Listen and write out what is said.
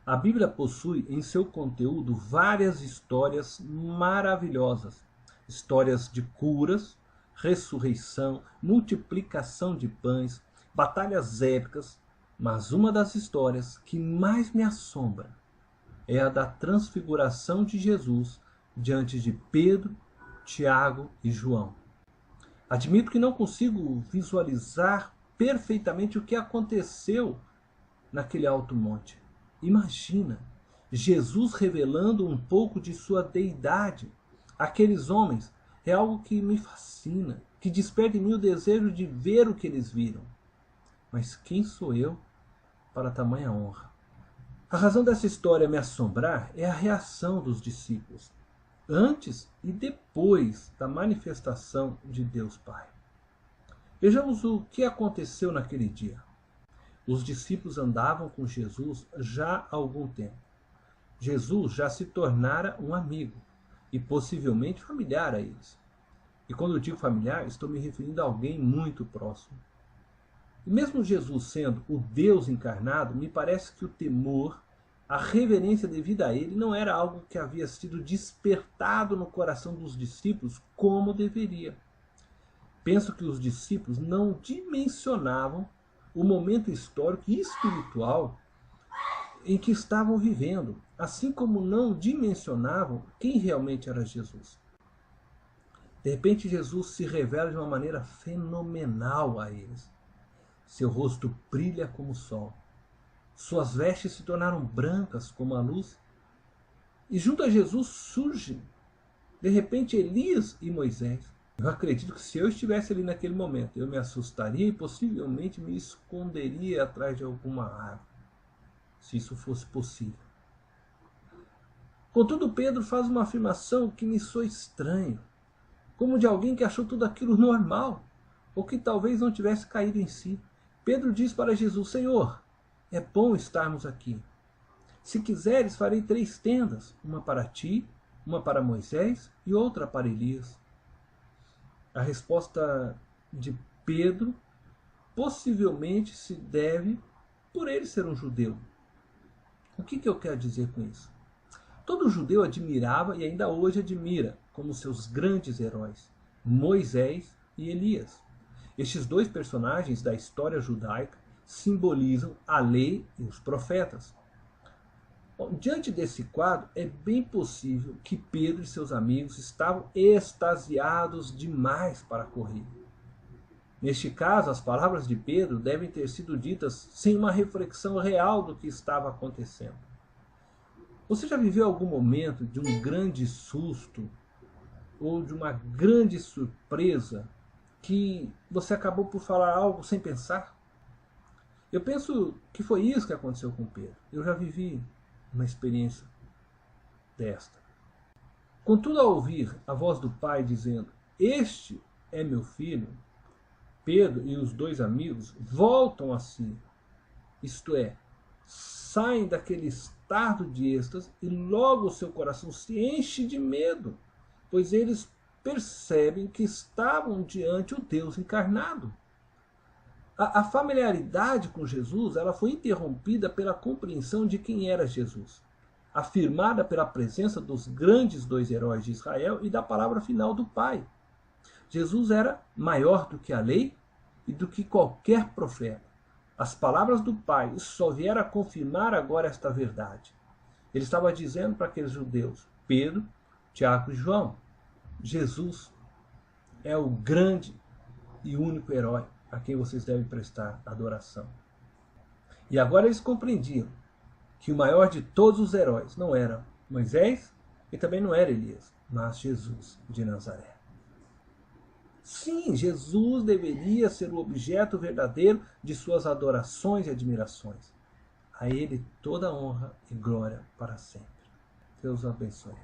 A Bíblia possui em seu conteúdo várias histórias maravilhosas. Histórias de curas, ressurreição, multiplicação de pães, batalhas épicas, mas uma das histórias que mais me assombra é a da transfiguração de Jesus diante de Pedro, Tiago e João. Admito que não consigo visualizar perfeitamente o que aconteceu naquele alto monte. Imagina Jesus revelando um pouco de sua deidade àqueles homens. É algo que me fascina, que desperta em mim o desejo de ver o que eles viram. Mas quem sou eu para tamanha honra? A razão dessa história me assombrar é a reação dos discípulos, antes e depois da manifestação de Deus Pai. Vejamos o que aconteceu naquele dia. Os discípulos andavam com Jesus já há algum tempo. Jesus já se tornara um amigo e possivelmente familiar a eles. E quando eu digo familiar, estou me referindo a alguém muito próximo. E mesmo Jesus sendo o Deus encarnado, me parece que o temor, a reverência devida a ele não era algo que havia sido despertado no coração dos discípulos como deveria. Penso que os discípulos não dimensionavam o momento histórico e espiritual em que estavam vivendo, assim como não dimensionavam quem realmente era Jesus. De repente, Jesus se revela de uma maneira fenomenal a eles. Seu rosto brilha como o sol. Suas vestes se tornaram brancas como a luz. E junto a Jesus surgem, de repente, Elias e Moisés. Eu acredito que se eu estivesse ali naquele momento, eu me assustaria e possivelmente me esconderia atrás de alguma árvore, se isso fosse possível. Contudo, Pedro faz uma afirmação que me soa estranho, como de alguém que achou tudo aquilo normal, ou que talvez não tivesse caído em si. Pedro diz para Jesus: Senhor, é bom estarmos aqui. Se quiseres, farei 3 tendas, uma para ti, uma para Moisés e outra para Elias. A resposta de Pedro possivelmente se deve por ele ser um judeu. O que eu quero dizer com isso? Todo judeu admirava e ainda hoje admira como seus grandes heróis, Moisés e Elias. Estes 2 personagens da história judaica simbolizam a lei e os profetas. Bom, diante desse quadro, é bem possível que Pedro e seus amigos estavam extasiados demais para correr. Neste caso, as palavras de Pedro devem ter sido ditas sem uma reflexão real do que estava acontecendo. Você já viveu algum momento de um grande susto ou de uma grande surpresa que você acabou por falar algo sem pensar? Eu penso que foi isso que aconteceu com Pedro. Eu já vivi uma experiência desta. Contudo, ao ouvir a voz do Pai dizendo: Este é meu filho, Pedro e os 2 amigos voltam a si. Isto é, saem daquele estado de êxtase e logo o seu coração se enche de medo, pois eles percebem que estavam diante o Deus encarnado. A familiaridade com Jesus ela foi interrompida pela compreensão de quem era Jesus, afirmada pela presença dos grandes 2 heróis de Israel e da palavra final do Pai. Jesus era maior do que a lei e do que qualquer profeta. As palavras do Pai só vieram a confirmar agora esta verdade. Ele estava dizendo para aqueles judeus, Pedro, Tiago e João, Jesus é o grande e único herói a quem vocês devem prestar adoração. E agora eles compreendiam que o maior de todos os heróis não era Moisés e também não era Elias, mas Jesus de Nazaré. Sim, Jesus deveria ser o objeto verdadeiro de suas adorações e admirações. A ele toda honra e glória para sempre. Deus o abençoe.